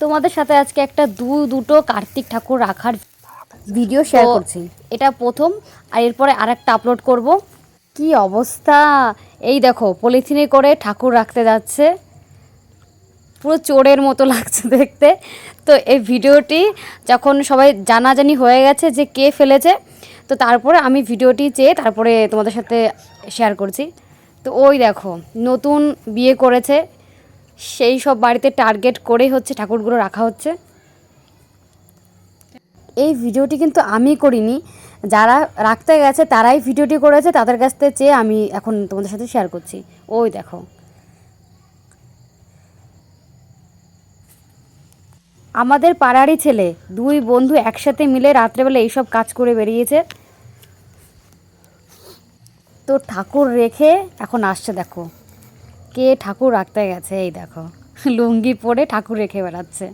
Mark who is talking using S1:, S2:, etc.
S1: তোমাদের সাথে আজকে একটা দুটো কার্তিক ঠাকুর রাখার ভিডিও শেয়ার করছি। এটা প্রথম, আর এরপরে আরেকটা আপলোড করব। কি অবস্থা! এই দেখো পলিথিনে করে ঠাকুর রাখতে যাচ্ছে, পুরো চোরের মতো লাগছে দেখতে। তো এই ভিডিওটি যখন সবাই জানাজানি হয়ে গেছে যে কে ফেলেছে, তো তারপরে আমি ভিডিওটি চেয়ে তারপরে তোমাদের সাথে শেয়ার করছি। তো ওই দেখো নতুন বিয়ে করেছে, সেই সব বাড়িতে টার্গেট করেই হচ্ছে ঠাকুরগুলো রাখা হচ্ছে। এই ভিডিওটি কিন্তু আমি করিনি, যারা রাখতে গেছে তারাই ভিডিওটি করেছে, তাদের কাছ থেকে চেয়ে আমি এখন তোমাদের সাথে শেয়ার করছি। ওই দেখো আমাদের পাড়ারই ছেলে, দুই বন্ধু একসাথে মিলে রাত্রেবেলা এইসব কাজ করে বেরিয়েছে। তো ঠাকুর রেখে এখন আসছে, দেখো কে ঠাকুর রাখতে গেছে। এই দেখো লুঙ্গি পরে ঠাকুর রেখে বেড়াচ্ছে।